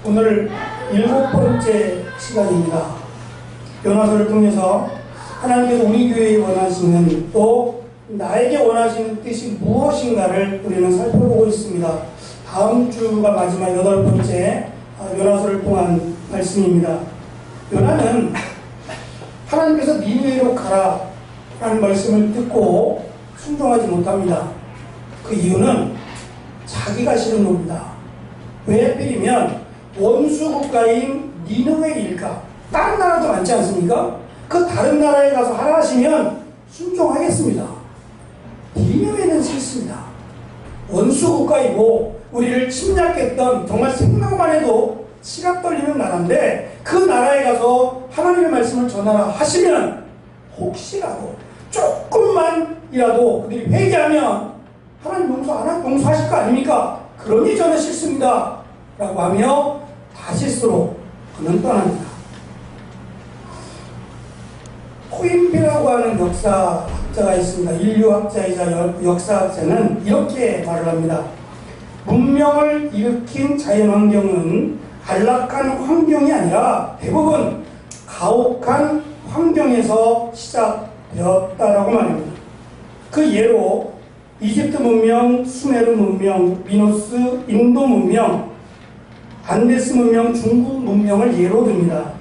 오늘 7번째 시간입니다. 요나서를 통해서 하나님께서 우리 교회에 원하시는 또 나에게 원하시는 뜻이 무엇인가를 우리는 살펴보고 있습니다. 다음 주가 마지막 8번째 요나서를 통한 말씀입니다. 요나는 하나님께서 니느웨로 가라 라는 말씀을 듣고 순종하지 못합니다. 그 이유는 자기가 싫은 겁니다. 왜 하필이면 원수 국가인 니느웨일까? 다른 나라도 많지 않습니까? 그 다른 나라에 가서 하라 하시면 순종하겠습니다. 니느웨는 싫습니다. 원수 국가이고 우리를 침략했던 정말 생각만 해도 치가 떨리는 나라인데 그 나라에 가서 하나님의 말씀을 전하라 하시면 혹시라도 조금만이라도 그들이 회개하면 하나님 용서하실 거 아닙니까? 그러니 저는 싫습니다 라고 하며 다시스로 그는 떠납니다. 코인피라고 하는 역사학자가 있습니다. 인류학자이자 역사학자는 이렇게 말을 합니다. 문명을 일으킨 자연환경은 안락한 환경이 아니라 대부분 가혹한 환경에서 시작되었다라고 말합니다. 그 예로 이집트 문명, 수메르 문명, 미노스, 인도 문명, 안데스 문명, 중국 문명을 예로 듭니다.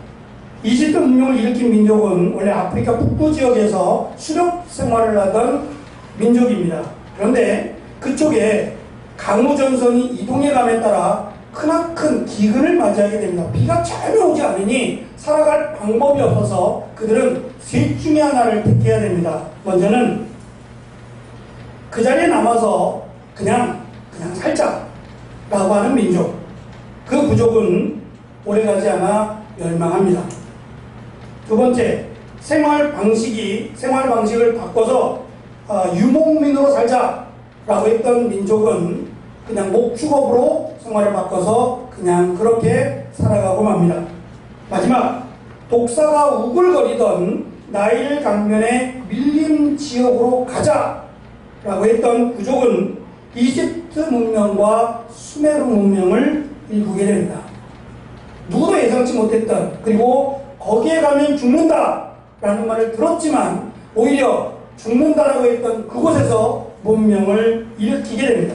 이집트 문명을 일으킨 민족은 원래 아프리카 북부 지역에서 수렵 생활을 하던 민족입니다. 그런데 그쪽에 강우전선이 이동해감에 따라 크나큰 기근을 맞이하게 됩니다. 비가 전혀 오지 않으니 살아갈 방법이 없어서 그들은 셋 중에 하나를 택해야 됩니다. 먼저는 그 자리에 남아서 그냥 살자라고 하는 민족. 그 부족은 오래가지 않아 멸망합니다. 두 번째, 생활 방식을 바꿔서 유목민으로 살자라고 했던 민족은 그냥 목축업으로 생활을 바꿔서 그냥 그렇게 살아가고 맙니다. 마지막, 독사가 우글거리던 나일 강변의 밀림 지역으로 가자라고 했던 부족은 이집트 문명과 수메르 문명을 일구게 됩니다. 누구도 예상치 못했던, 그리고 거기에 가면 죽는다라는 말을 들었지만 오히려 죽는다라고 했던 그곳에서 문명을 일으키게 됩니다.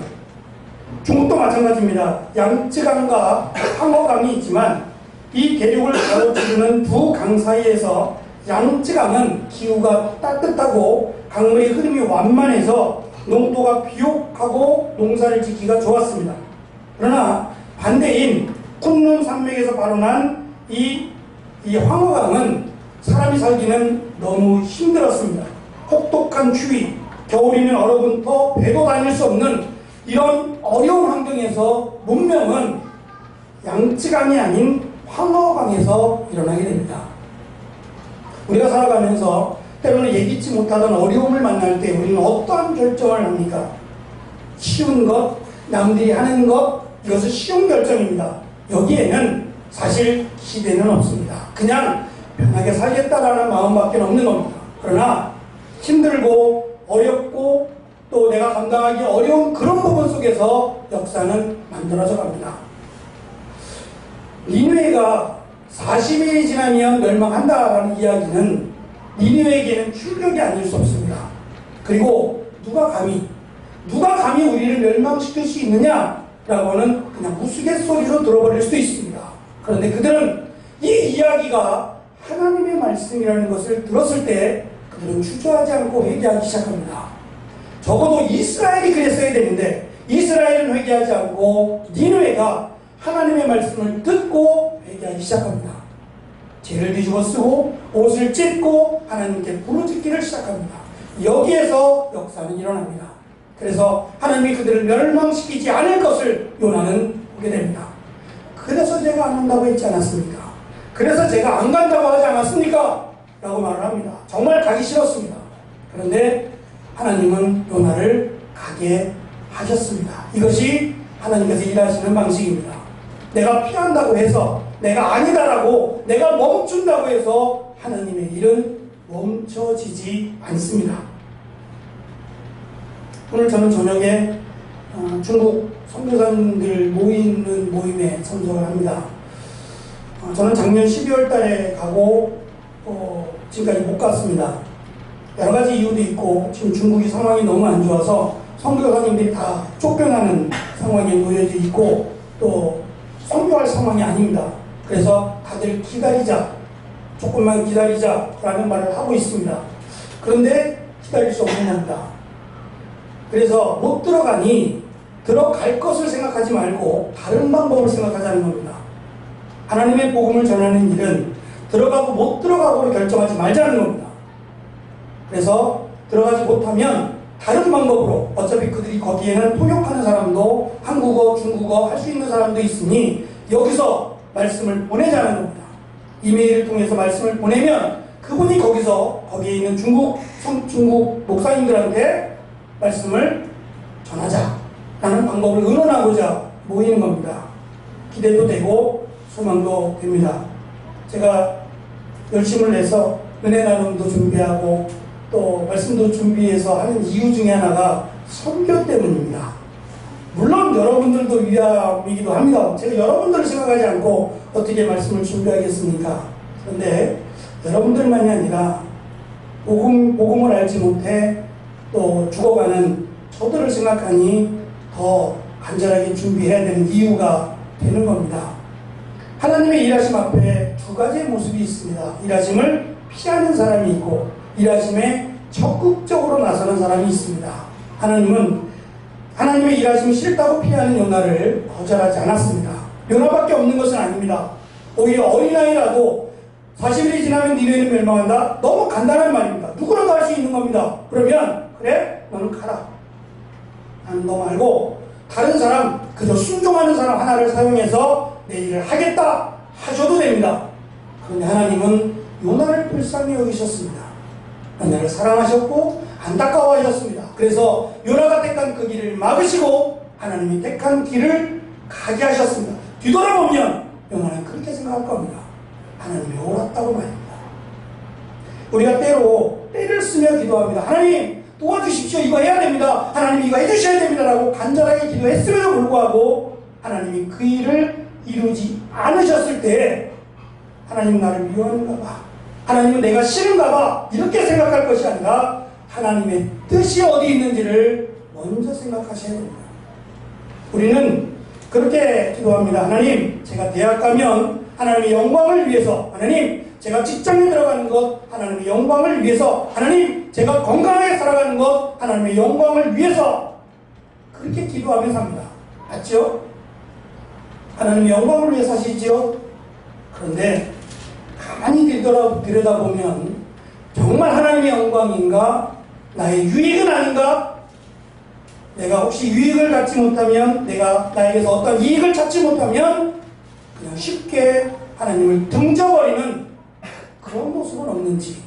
중국도 마찬가지입니다. 양쯔강과 황허강이 있지만 이 대륙을 가로지르는 두 강 사이에서 양쯔강은 기후가 따뜻하고 강물의 흐름이 완만해서 농도가 비옥하고 농사를 짓기가 좋았습니다. 그러나 반대인 쿤룬 산맥에서 발원한 이 황허강은 사람이 살기는 너무 힘들었습니다. 혹독한 추위, 겨울이면 얼어붙어 배도 다닐 수 없는 이런 어려운 환경에서 문명은 양쯔강이 아닌 황허강에서 일어나게 됩니다. 우리가 살아가면서 때로는 예기치 못하던 어려움을 만날 때 우리는 어떠한 결정을 합니까? 쉬운 것, 남들이 하는 것, 이것은 쉬운 결정입니다. 여기에는 사실 기대는 없습니다. 그냥 편하게 살겠다라는 마음밖에 없는 겁니다. 그러나 힘들고 어렵고 또 내가 감당하기 어려운 그런 부분 속에서 역사는 만들어져 갑니다. 니느웨가 40일이 지나면 멸망한다라는 이야기는 니느웨에게는 충격이 아닐 수 없습니다. 그리고 누가 감히 우리를 멸망시킬 수 있느냐라고는 그냥 우스갯소리로 들어버릴 수도 있습니다. 그런데 그들은 이 이야기가 하나님의 말씀이라는 것을 들었을 때 그들은 주저하지 않고 회개하기 시작합니다. 적어도 이스라엘이 그랬어야 되는데 이스라엘은 회개하지 않고 니느웨가 하나님의 말씀을 듣고 회개하기 시작합니다. 죄를 뒤집어 쓰고 옷을 찢고 하나님께 부르짖기를 시작합니다. 여기에서 역사는 일어납니다. 그래서 하나님이 그들을 멸망시키지 않을 것을 요나는 보게 됩니다. 그래서 제가 안 한다고 했지 않았습니까? 그래서 제가 안 간다고 하지 않았습니까? 라고 말을 합니다. 정말 가기 싫었습니다. 그런데 하나님은 요나를 가게 하셨습니다. 이것이 하나님께서 일하시는 방식입니다. 내가 피한다고 해서, 내가 아니다라고, 내가 멈춘다고 해서 하나님의 일은 멈춰지지 않습니다. 오늘 저는 저녁에 중국 선교사님들 모이는 모임에 참석을 합니다. 저는 작년 12월 달에 가고 지금까지 못 갔습니다. 여러 가지 이유도 있고 지금 중국이 상황이 너무 안 좋아서 선교사님들이 다 쫓겨나는 상황에 놓여져 있고 또 선교할 상황이 아닙니다. 그래서 다들 기다리자, 조금만 기다리자라는 말을 하고 있습니다. 그런데 기다릴 수 없는 겁니다. 그래서 못 들어가니 들어갈 것을 생각하지 말고 다른 방법을 생각하자는 겁니다. 하나님의 복음을 전하는 일은 들어가고 못 들어가고로 결정하지 말자는 겁니다. 그래서 들어가지 못하면 다른 방법으로, 어차피 그들이 거기에는 통역하는 사람도 한국어, 중국어 할 수 있는 사람도 있으니 여기서 말씀을 보내자는 겁니다. 이메일을 통해서 말씀을 보내면 그분이 거기에 있는 중국 목사님들한테 말씀을 전하자라는 방법을 의논하고자 모이는 겁니다. 기대도 되고 소망도 됩니다. 제가 열심을 내서 은혜 나눔도 준비하고 또 말씀도 준비해서 하는 이유 중에 하나가 선교 때문입니다. 물론 여러분들도 위함이기도 합니다. 제가 여러분들을 생각하지 않고 어떻게 말씀을 준비하겠습니까? 그런데 여러분들만이 아니라 복음을 알지 못해 또 죽어가는 저들을 생각하니 더 간절하게 준비해야 되는 이유가 되는 겁니다. 하나님의 일하심 앞에 두 가지의 모습이 있습니다. 일하심을 피하는 사람이 있고 일하심에 적극적으로 나서는 사람이 있습니다. 하나님은 하나님의 일하심이 싫다고 피하는 요나를 거절하지 않았습니다. 요나밖에 없는 것은 아닙니다. 오히려 어린아이라도 40일이 지나면 니네는 멸망한다? 너무 간단한 말입니다. 누구라도 할 수 있는 겁니다. 그러면 그래? 너는 가라. 나는 너 말고 다른 사람, 그저 순종하는 사람 하나를 사용해서 내 일을 하겠다 하셔도 됩니다. 그런데 하나님은 요나를 불쌍히 여기셨습니다. 요나를 사랑하셨고 안타까워하셨습니다. 그래서 요나가 택한 그 길을 막으시고 하나님이 택한 길을 가게 하셨습니다. 뒤돌아보면 요나는 그렇게 생각할 겁니다. 하나님이 옳았다고 말입니다. 우리가 때를 쓰며 기도합니다. 하나님 도와주십시오. 이거 해야 됩니다. 하나님 이거 해주셔야 됩니다. 라고 간절하게 기도했음에도 불구하고 하나님이 그 일을 이루지 않으셨을 때 하나님 나를 미워하는가 봐, 하나님은 내가 싫은가 봐, 이렇게 생각할 것이 아니라 하나님의 뜻이 어디 있는지를 먼저 생각하셔야 됩니다. 우리는 그렇게 기도합니다. 하나님, 제가 대학 가면 하나님의 영광을 위해서, 하나님, 제가 직장에 들어가는 것 하나님의 영광을 위해서, 하나님, 제가 건강하게 살아가는 것 하나님의 영광을 위해서, 그렇게 기도하며 삽니다. 맞죠? 하나님의 영광을 위해 사시지요? 그런데 가만히 들여다보면 정말 하나님의 영광인가? 나의 유익은 아닌가? 내가 혹시 유익을 갖지 못하면, 내가 나에게서 어떤 이익을 찾지 못하면 그냥 쉽게 하나님을 등져버리는 그런 모습은 없는지,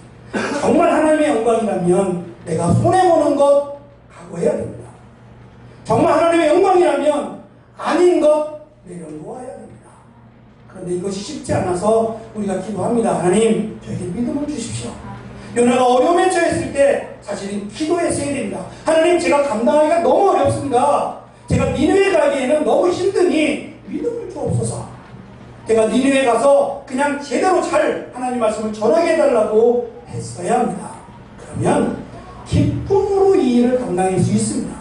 정말 하나님의 영광이라면 내가 손해보는 것 각오해야 됩니다. 정말 하나님의 영광이라면 아닌 것 내려놓아야 됩니다. 그런데 이것이 쉽지 않아서 우리가 기도합니다. 하나님, 저에게 믿음을 주십시오. 요나가 어려움에 처했을 때 사실은 기도했어야 됩니다. 하나님, 제가 감당하기가 너무 어렵습니다. 제가 니느웨 가기에는 너무 힘드니 믿음을 주옵소서. 제가 니느웨 가서 그냥 제대로 잘 하나님 말씀을 전하게 해달라고 했어야 합니다. 그러면 기쁨으로 이 일을 감당할 수 있습니다.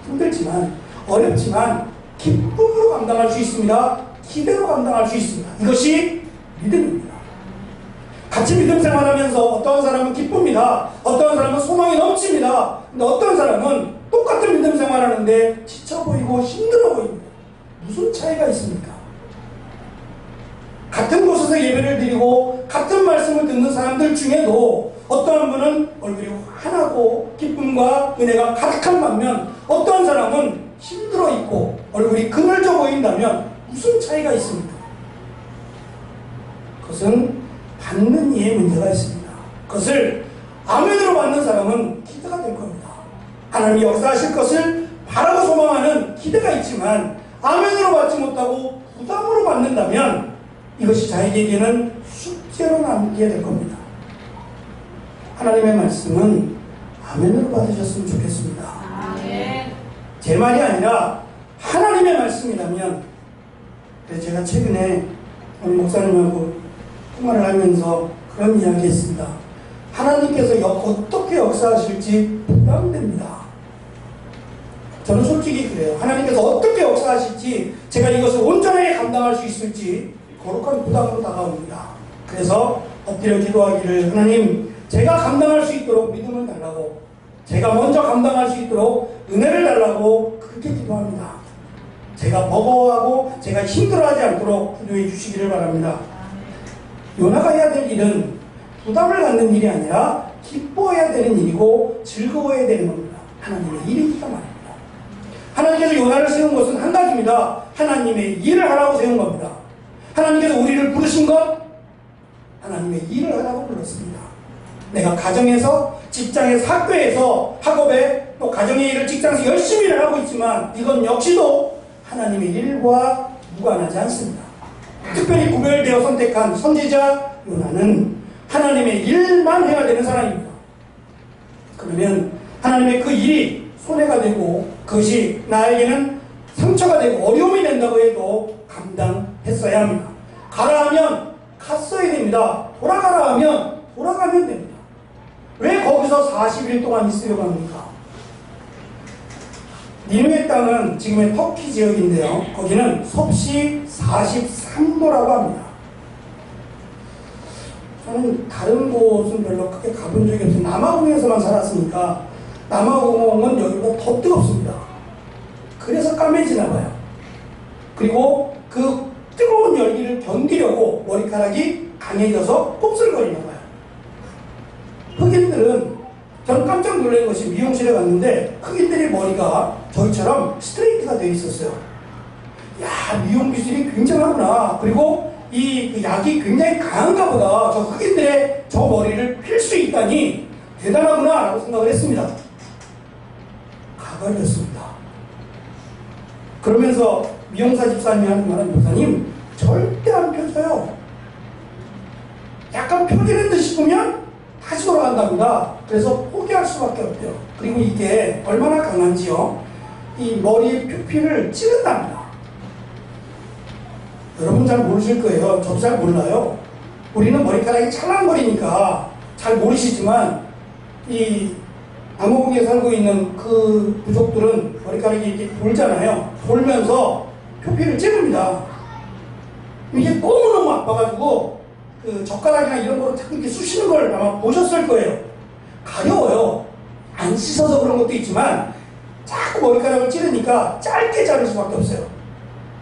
힘들지만, 어렵지만 기쁨으로 감당할 수 있습니다. 기대로 감당할 수 있습니다. 이것이 믿음입니다. 같이 믿음 생활하면서 어떤 사람은 기쁩니다. 어떤 사람은 소망이 넘칩니다. 근데 어떤 사람은 똑같은 믿음 생활하는데 지쳐 보이고 힘들어 보입니다. 무슨 차이가 있습니까? 같은 곳에서 예배를 드리고 같은 말씀을 듣는 사람들 중에도 어떤 분은 얼굴이 환하고 기쁨과 은혜가 가득한 반면 어떤 사람은 힘들어 있고 얼굴이 그늘져 보인다면 무슨 차이가 있습니까? 그것은 받는 이의 문제가 있습니다. 그것을 아멘으로 받는 사람은 기대가 될 겁니다. 하나님이 역사하실 것을 바라고 소망하는 기대가 있지만 아멘으로 받지 못하고 부담으로 받는다면 이것이 자기에게는 숙제로 남게 될 겁니다. 하나님의 말씀은 아멘으로 받으셨으면 좋겠습니다. 아멘. 제 말이 아니라 하나님의 말씀이라면, 그래서 제가 최근에 오늘 목사님하고 통화를 하면서 그런 이야기 했습니다. 하나님께서 어떻게 역사하실지 부담됩니다. 저는 솔직히 그래요. 하나님께서 어떻게 역사하실지 제가 이것을 온전하게 감당할 수 있을지 거룩한 부담으로 다가옵니다. 그래서 엎드려 기도하기를, 하나님, 제가 감당할 수 있도록 믿음을 달라고, 제가 먼저 감당할 수 있도록 은혜를 달라고 그렇게 기도합니다. 제가 버거워하고 제가 힘들어하지 않도록 기도해 주시기를 바랍니다. 요나가 해야 될 일은 부담을 갖는 일이 아니라 기뻐해야 되는 일이고 즐거워해야 되는 겁니다. 하나님의 일이니까 말입니다. 하나님께서 요나를 세운 것은 한 가지입니다. 하나님의 일을 하라고 세운 겁니다. 하나님께서 우리를 부르신 것, 하나님의 일을 하라고 불렀습니다. 내가 가정에서, 직장에서, 학교에서, 학업에, 또 가정의 일을 직장에서 열심히 일을 하고 있지만 이건 역시도 하나님의 일과 무관하지 않습니다. 특별히 구별되어 선택한 선지자 요나는 하나님의 일만 해야 되는 사람입니다. 그러면 하나님의 그 일이 손해가 되고 그것이 나에게는 상처가 되고 어려움이 된다고 해도 감당했어야 합니다. 가라 하면 갔어야 됩니다. 돌아가라 하면 돌아가면 됩니다. 왜 거기서 40일 동안 있으려고 합니까? 니느웨 땅은 지금의 터키 지역인데요. 거기는 섭씨 43도라고 합니다. 저는 다른 곳은 별로 크게 가본 적이 없어요. 남아공에서만 살았으니까 남아공은 여기보다 더 뜨겁습니다. 그래서 까매지나 봐요. 그리고 그 뜨거운 열기를 견디려고 머리카락이 강해져서 곱슬거리나 봐요. 흑인들은, 저는 깜짝 놀란 것이 미용실에 갔는데 흑인들의 머리가 저희처럼 스트레이트가 되어 있었어요. 야, 미용 기술이 굉장하구나. 그리고 이 약이 굉장히 강한가 보다. 저 흑인들의 저 머리를 필 수 있다니 대단하구나 라고 생각을 했습니다. 가관이었습니다. 그러면서 미용사 집사님이 하는 말은, 목사님 절대 안 펴져요. 약간 펴지는 듯 싶으면 다시 돌아간답니다. 그래서 포기할 수밖에 없대요. 그리고 이게 얼마나 강한지요. 이 머리의 표피를 찌른답니다. 여러분 잘 모르실 거예요. 저도 잘 몰라요. 우리는 머리카락이 찰랑거리니까 잘 모르시지만 이 남아공에 살고 있는 그 부족들은 머리카락이 이렇게 돌잖아요. 돌면서 표피를 찌릅니다. 이게 너무너무 아파가지고 그 젓가락이나 이런 거로 자꾸 이렇게 쑤시는 걸 아마 보셨을 거예요. 가려워요. 안 씻어서 그런 것도 있지만 자꾸 머리카락을 찌르니까 짧게 자를 수밖에 없어요.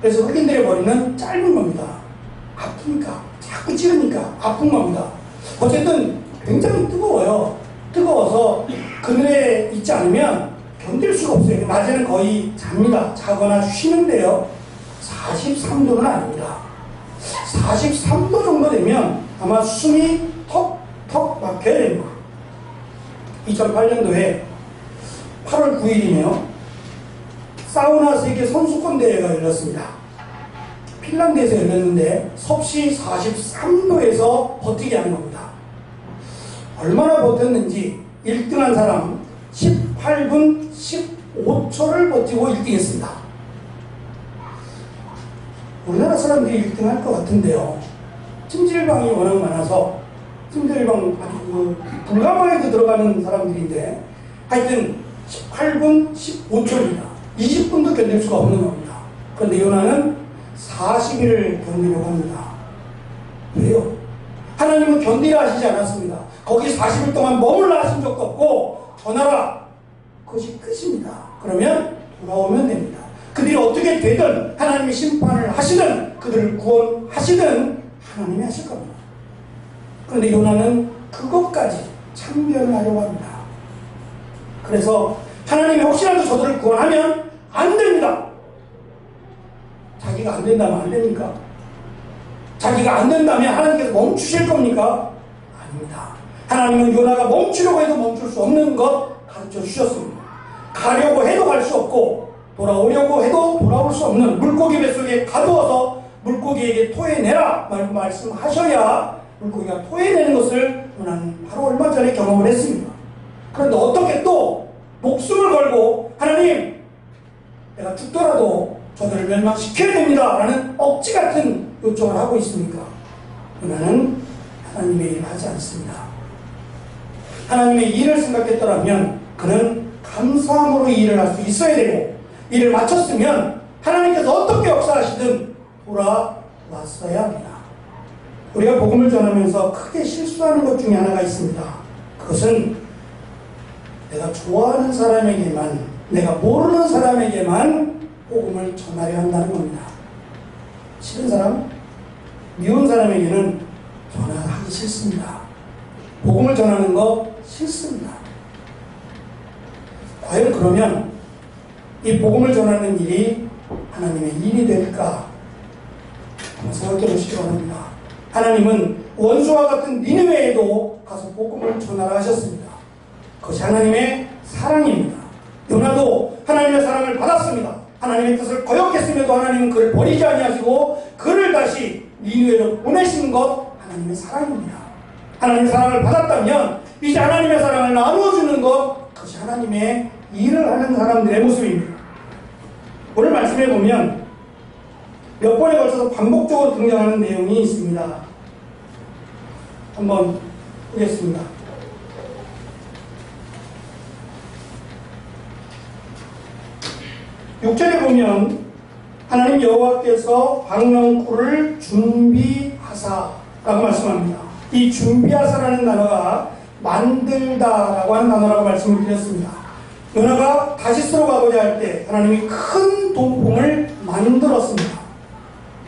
그래서 흑인들의 머리는 짧은 겁니다. 아프니까, 자꾸 찌르니까 아픈 겁니다. 어쨌든 굉장히 뜨거워요. 뜨거워서 그늘에 있지 않으면 견딜 수가 없어요. 낮에는 거의 잡니다. 자거나 쉬는데요. 43도는 아닙니다. 43도 정도 되면 아마 숨이 턱턱 막혀야 됩니다. 2008년도에 8월 9일이네요. 사우나 세계 선수권 대회가 열렸습니다. 핀란드에서 열렸는데 섭씨 43도에서 버티게 하는 겁니다. 얼마나 버텼는지 1등한 사람 18분 15초를 버티고 1등했습니다. 우리나라 사람들이 1등 할 것 같은데요. 찜질방이 워낙 많아서 찜질방 아주 불가마에도 들어가는 사람들인데 하여튼 18분 15초입니다. 20분도 견딜 수가 없는 겁니다. 그런데 요나는 40일을 견디려고 합니다. 왜요? 하나님은 견디라 하시지 않았습니다. 거기 40일 동안 머물라 하신 적도 없고 전하라. 그것이 끝입니다. 그러면 돌아오면 됩니다. 그들이 어떻게 되든 하나님이 심판을 하시든 그들을 구원하시든 하나님이 하실 겁니다. 그런데 요나는 그것까지 참견을 하려고 합니다. 그래서 하나님이 혹시라도 저들을 구원하면 안 됩니다. 자기가 안 된다면 안 됩니까? 자기가 안 된다면 하나님께서 멈추실 겁니까? 아닙니다. 하나님은 요나가 멈추려고 해도 멈출 수 없는 것 가르쳐 주셨습니다. 가려고 해도 갈 수 없고 돌아오려고 해도 돌아올 수 없는 물고기 뱃속에 가두어서 물고기에게 토해내라 말씀하셔야 물고기가 토해내는 것을 요나는 바로 얼마 전에 경험을 했습니다. 그런데 어떻게 또 목숨을 걸고 하나님 내가 죽더라도 저들을 멸망시켜야 됩니다 라는 억지 같은 요청을 하고 있습니까? 요나는 하나님의 일을 하지 않습니다. 하나님의 일을 생각했더라면 그는 감사함으로 이 일을 할 수 있어야 되고, 일을 마쳤으면 하나님께서 어떻게 역사하시든 돌아왔어야 합니다. 우리가 복음을 전하면서 크게 실수하는 것 중에 하나가 있습니다. 그것은 내가 좋아하는 사람에게만, 내가 모르는 사람에게만 복음을 전하려 한다는 겁니다. 싫은 사람, 미운 사람에게는 전하기 싫습니다. 복음을 전하는 거 싫습니다. 과연 그러면 이 복음을 전하는 일이 하나님의 일이 될까? 한번 생각해 보시기 바랍니다. 하나님은 원수와 같은 니느웨에도 가서 복음을 전하라 하셨습니다. 그것이 하나님의 사랑입니다. 요나도 하나님의 사랑을 받았습니다. 하나님의 뜻을 거역했음에도 하나님은 그를 버리지 아니하시고 그를 다시 니느웨로 보내신 것, 하나님의 사랑입니다. 하나님의 사랑을 받았다면 이제 하나님의 사랑을 나누어주는 것, 그것이 하나님의 일을 하는 사람들의 모습입니다. 오늘 말씀해 보면 몇 번에 걸쳐서 반복적으로 등장하는 내용이 있습니다. 한번 보겠습니다. 6절에 보면 하나님 여호와께서 방랑구를 준비하사라고 말씀합니다. 이 준비하사라는 단어가 만들다라고 하는 단어라고 말씀을 드렸습니다. 요나가 다시스로 가고자 할 때 하나님이 큰 동풍을 만들었습니다.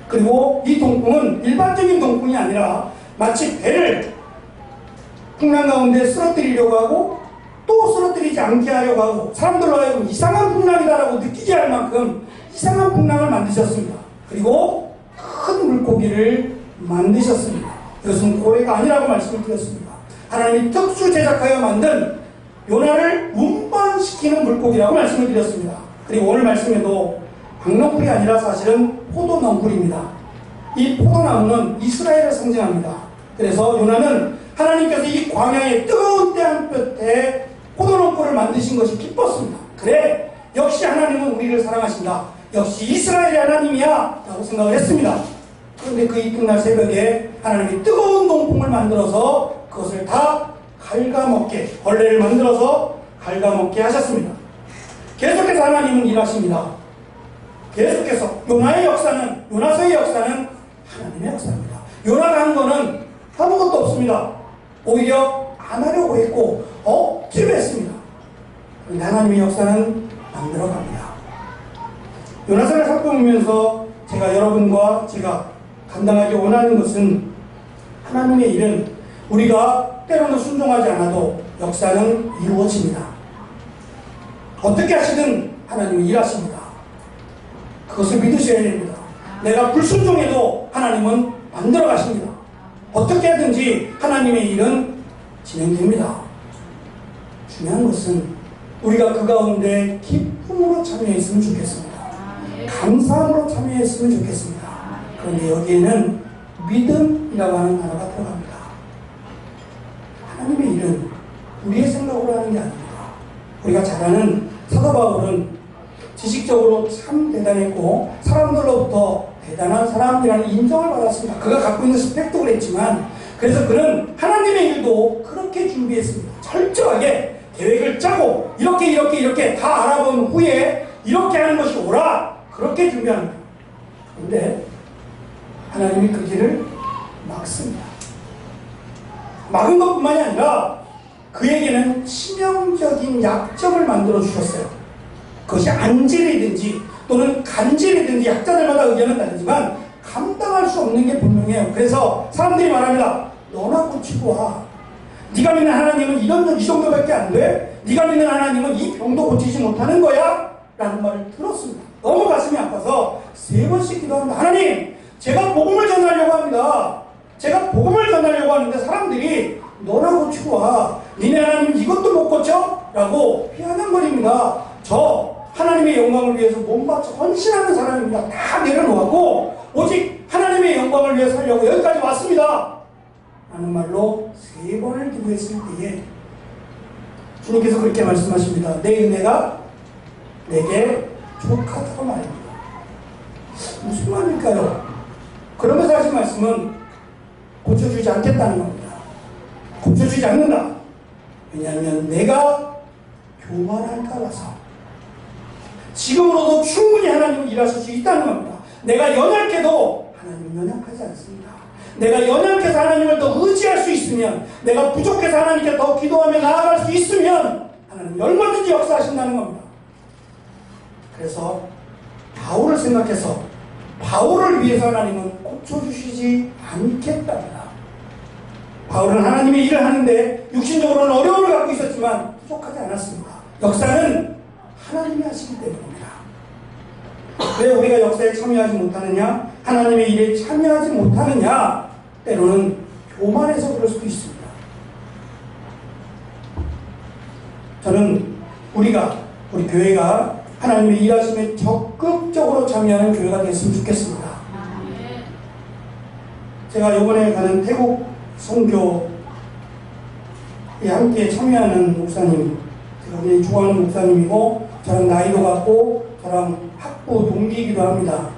그리고 이 동풍은 일반적인 동풍이 아니라 마치 배를 풍랑 가운데 쓰러뜨리려고 하고 또 쓰러뜨리지 않게 하려고 하고 사람들로 하여금 이상한 풍랑이다라고 느끼게 할 만큼 이상한 풍랑을 만드셨습니다. 그리고 큰 물고기를 만드셨습니다. 이것은 고래가 아니라고 말씀을 드렸습니다. 하나님이 특수 제작하여 만든 요나를 운반시키는 물고기라고 말씀을 드렸습니다. 그리고 오늘 말씀에도 박농풀이 아니라 사실은 포도농풀입니다. 이 포도나무는 이스라엘을 상징합니다. 그래서 요나는 하나님께서 이 광야의 뜨거운 때한볕에 포도농풀을 만드신 것이 기뻤습니다. 그래, 역시 하나님은 우리를 사랑하신다. 역시 이스라엘의 하나님이야 라고 생각을 했습니다. 그런데 그 이튿날 새벽에 하나님이 뜨거운 동풍을 만들어서 그것을 다 갉아먹게, 벌레를 만들어서 갉아먹게 하셨습니다. 계속해서 하나님은 일하십니다. 계속해서 요나의 역사는, 요나서의 역사는 하나님의 역사입니다. 요나가 한 거는 아무것도 없습니다. 오히려 안 하려고 했고 억지로 했습니다. 그런데 하나님의 역사는 만들어갑니다. 요나서를 살펴보면서 제가 여러분과 제가 감당하기 원하는 것은 하나님의 일은 우리가 때로는 순종하지 않아도 역사는 이루어집니다. 어떻게 하시든 하나님은 일하십니다. 그것을 믿으셔야 됩니다. 내가 불순종해도 하나님은 만들어 가십니다. 어떻게 하든지 하나님의 일은 진행됩니다. 중요한 것은 우리가 그 가운데 기쁨으로 참여했으면 좋겠습니다. 감사함으로 참여했으면 좋겠습니다. 그런데 여기에는 믿음이라고 하는 단어가 들어갑니다. 하나님의 일은 우리의 생각으로 하는 게 아닙니다. 우리가 잘 아는 사도 바울은 지식적으로 참 대단했고 사람들로부터 대단한 사람이라는 인정을 받았습니다. 그가 갖고 있는 스펙도 그랬지만, 그래서 그는 하나님의 일도 그렇게 준비했습니다. 철저하게 계획을 짜고 이렇게 다 알아본 후에 이렇게 하는 것이 옳아, 그렇게 준비합니다. 그런데 하나님이 그 길을 막습니다. 막은 것뿐만이 아니라 그에게는 치명적인 약점을 만들어 주셨어요. 그것이 안질이든지 또는 간질이든지 약자들마다 의견은 다르지만 감당할 수 없는 게 분명해요. 그래서 사람들이 말합니다. 너나 고치고 와. 네가 믿는 하나님은 이 정도밖에 안 돼? 네가 믿는 하나님은 이 병도 고치지 못하는 거야? 라는 말을 들었습니다. 너무 가슴이 아파서 3번씩 기도합니다. 하나님, 제가 복음을 전하려고 합니다. 제가 복음을 전하려고 하는데 사람들이 너나 고치고 와. 니네 하나님 이것도 못 고쳐? 라고 비아냥거립니다. 저 하나님의 영광을 위해서 몸바쳐 헌신하는 사람입니다. 다 내려놓았고 오직 하나님의 영광을 위해 살려고 여기까지 왔습니다. 라는 말로 3번을 기도했을 때에 주님께서 그렇게 말씀하십니다. 내 은혜가 내게 족하다고 말입니다. 무슨 말일까요? 그러면서 하신 말씀은 고쳐주지 않겠다는 겁니다. 고쳐주지 않는다. 왜냐하면 내가 교만할까 봐서. 지금으로도 충분히 하나님은 일하실 수 있다는 겁니다. 내가 연약해도 하나님은 연약하지 않습니다. 내가 연약해서 하나님을 더 의지할 수 있으면, 내가 부족해서 하나님께 더 기도하며 나아갈 수 있으면 하나님은 얼마든지 역사하신다는 겁니다. 그래서 바울을 생각해서 바울을 위해서 하나님은 고쳐주시지 않겠답니다. 바울은 하나님의 일을 하는데 육신적으로는 어려움을 갖고 있었지만 부족하지 않았습니다. 역사는 하나님이 하시기 때문입니다. 왜 우리가 역사에 참여하지 못하느냐? 하나님의 일에 참여하지 못하느냐? 때로는 교만해서 그럴 수도 있습니다. 저는 우리 교회가 하나님의 일하심에 적극적으로 참여하는 교회가 됐으면 좋겠습니다. 제가 이번에 가는 태국 선교에 함께 참여하는 목사님, 제가 굉장히 좋아하는 목사님이고 저랑 나이도 같고 저랑 학부 동기이기도 합니다.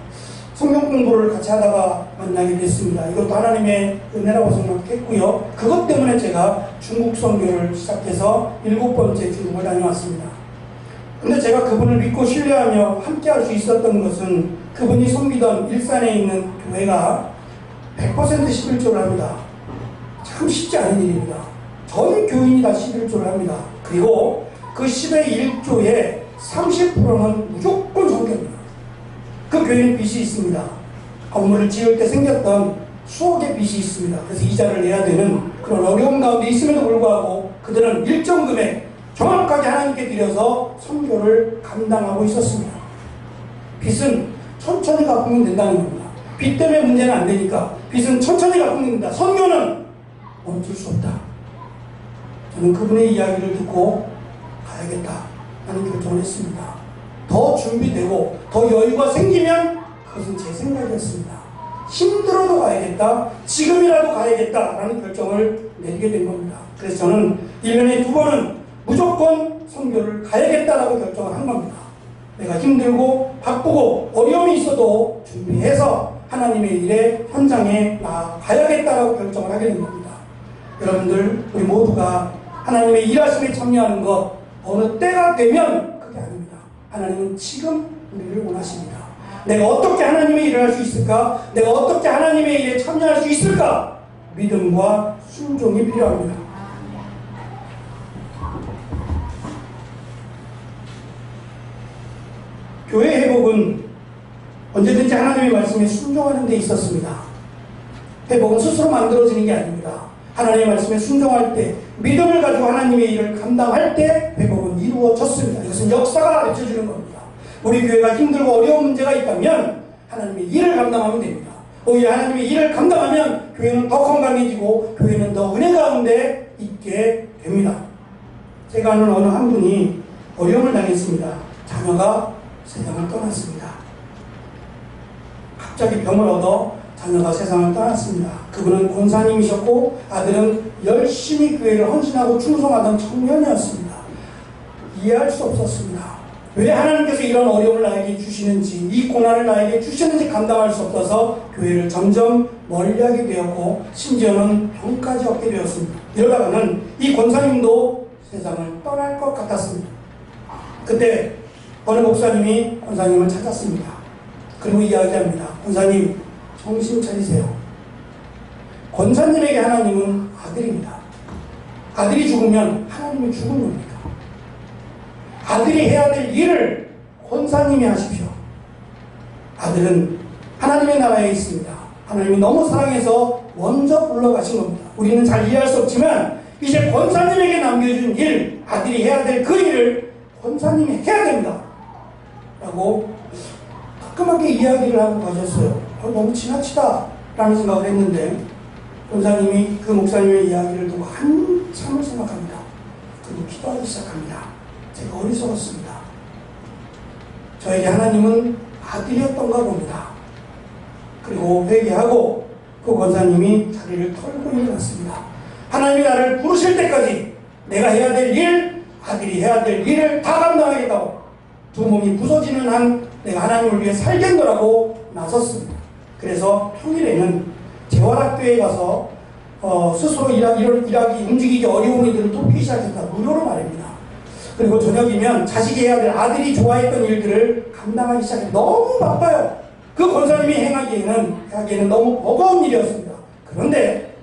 성경 공부를 같이 하다가 만나게 됐습니다. 이것도 하나님의 은혜라고 생각했고요. 그것 때문에 제가 중국 선교를 시작해서 7번째 중국을 다녀왔습니다. 근데 제가 그분을 믿고 신뢰하며 함께 할 수 있었던 것은 그분이 섬기던 일산에 있는 교회가 100% 11조를 합니다. 참 쉽지 않은 일입니다. 전 교인이 다 11조를 합니다. 그리고 그 10의 1조의 30%는 무조건 성경입니다. 그 교회는 빚이 있습니다. 건물을 지을 때 생겼던 수억의 빚이 있습니다. 그래서 이자를 내야 되는 그런 어려움 가운데 있음에도 불구하고 그들은 일정 금액 정확하게 하나님께 드려서 선교를 감당하고 있었습니다. 빚은 천천히 갚으면 된다는 겁니다. 빚 때문에 문제는 안 되니까 빚은 천천히 갚으면 됩니다. 선교는 멈출 수 없다. 저는 그분의 이야기를 듣고 가야겠다 하는 결정을 했습니다. 더 준비되고 더 여유가 생기면 그것은 제 생각이었습니다. 힘들어도 가야겠다, 지금이라도 가야겠다라는 결정을 내리게 된 겁니다. 그래서 저는 1년에 2번은 무조건 선교를 가야겠다라고 결정을 한 겁니다. 내가 힘들고 바쁘고 어려움이 있어도 준비해서 하나님의 일에 현장에 나가야겠다라고 결정을 하게 된 겁니다. 여러분들, 우리 모두가 하나님의 일하심에 참여하는 것 어느 때가 되면 그게 아닙니다. 하나님은 지금 우리를 원하십니다. 내가 어떻게 하나님의 일을 할 수 있을까? 내가 어떻게 하나님의 일에 참여할 수 있을까? 믿음과 순종이 필요합니다. 교회 회복은 언제든지 하나님의 말씀에 순종하는 데 있었습니다. 회복은 스스로 만들어지는 게 아닙니다. 하나님의 말씀에 순종할 때, 믿음을 가지고 하나님의 일을 감당할 때 회복은 이루어졌습니다. 이것은 역사가 가르쳐주는 겁니다. 우리 교회가 힘들고 어려운 문제가 있다면 하나님의 일을 감당하면 됩니다. 오히려 하나님의 일을 감당하면 교회는 더 건강해지고 교회는 더 은혜 가운데 있게 됩니다. 제가 아는 어느 한 분이 어려움을 당했습니다. 자녀가 세상을 떠났습니다. 갑자기 병을 얻어 자녀가 세상을 떠났습니다. 그분은 권사님이셨고 아들은 열심히 교회를 헌신하고 충성하던 청년이었습니다. 이해할 수 없었습니다. 왜 하나님께서 이런 어려움을 나에게 주시는지, 이 고난을 나에게 주시는지 감당할 수 없어서 교회를 점점 멀리하게 되었고 심지어는 병까지 얻게 되었습니다. 이러다가는 이 권사님도 세상을 떠날 것 같았습니다. 그때 어느 목사님이 권사님을 찾았습니다. 그리고 이야기합니다. 권사님, 정신 차리세요. 권사님에게 하나님은 아들입니다. 아들이 죽으면 하나님이 죽은 겁니다. 아들이 해야 될 일을 권사님이 하십시오. 아들은 하나님의 나라에 있습니다. 하나님이 너무 사랑해서 먼저 불러가신 겁니다. 우리는 잘 이해할 수 없지만 이제 권사님에게 남겨준 일, 아들이 해야 될 그 일을 권사님이 해야 됩니다. 라고 따끔하게 이야기를 하고 가셨어요. 너무 지나치다 라는 생각을 했는데 권사님이 그 목사님의 이야기를 두고 한참을 생각합니다. 그리고 기도하기 시작합니다. 제가 어리석었습니다. 저에게 하나님은 아들이었던가 봅니다. 그리고 회개하고 그 권사님이 자리를 털고 일어났습니다. 하나님이 나를 부르실 때까지 내가 해야 될 일, 아들이 해야 될 일을 다 감당하겠다고, 두 몸이 부서지는 한 내가 하나님을 위해 살겠노라고 나섰습니다. 그래서 평일에는 재활학교에 가서 스스로 일하기 움직이기 어려운 이들을 돕기 시작했다. 무료로 말입니다. 그리고 저녁이면 자식이 해야 될 아들이 좋아했던 일들을 감당하기 시작했다. 너무 바빠요. 그 권사님이 하기에는 너무 버거운 일이었습니다. 그런데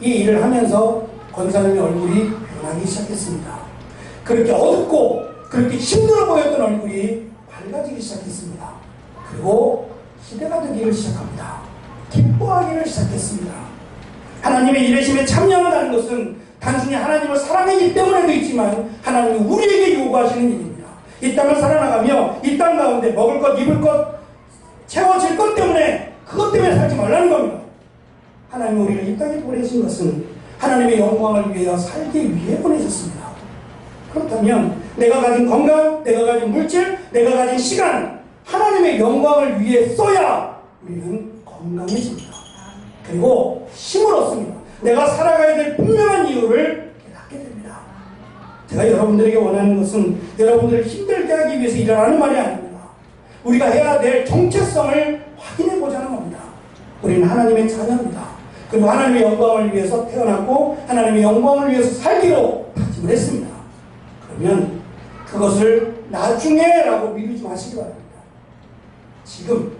이 일을 하면서 권사님의 얼굴이 변하기 시작했습니다. 그렇게 어둡고 그렇게 힘들어 보였던 얼굴이 밝아지기 시작했습니다. 그리고 기대가 되기를 시작합니다. 기뻐하기를 시작했습니다. 하나님의 일하심에 참여한다는 것은 단순히 하나님을 사랑하기 때문에도 있지만 하나님이 우리에게 요구하시는 일입니다. 이 땅을 살아나가며 이 땅 가운데 먹을 것, 입을 것, 채워질 것 때문에 그것 때문에 살지 말라는 겁니다. 하나님이 우리를 이 땅에 보내신 것은 하나님의 영광을 위하여 살기 위해 보내셨습니다. 그렇다면 내가 가진 건강, 내가 가진 물질, 내가 가진 시간, 하나님의 영광을 위해 써야 우리는 건강해집니다. 그리고 힘을 얻습니다. 내가 살아가야 될 분명한 이유를 깨닫게 됩니다. 제가 여러분들에게 원하는 것은 여러분들을 힘들게 하기 위해서 일하는 말이 아닙니다. 우리가 해야 될 정체성을 확인해 보자는 겁니다. 우리는 하나님의 자녀입니다. 그리고 하나님의 영광을 위해서 태어났고 하나님의 영광을 위해서 살기로 다짐을 했습니다. 그러면 그것을 나중에 라고 미루지 마시기 바랍니다. 지금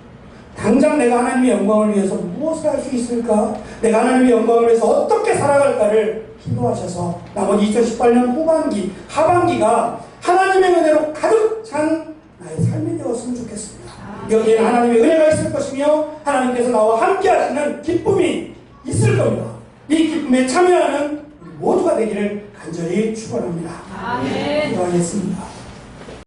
당장 내가 하나님의 영광을 위해서 무엇을 할 수 있을까? 내가 하나님의 영광을 위해서 어떻게 살아갈까를 기도하셔서 나머지 2018년 후반기, 하반기가 하나님의 은혜로 가득 찬 나의 삶이 되었으면 좋겠습니다. 여기에는 하나님의 은혜가 있을 것이며 하나님께서 나와 함께 하시는 기쁨이 있을 겁니다. 이 기쁨에 참여하는 우리 모두가 되기를 간절히 축원합니다. 아멘. 기도하겠습니다.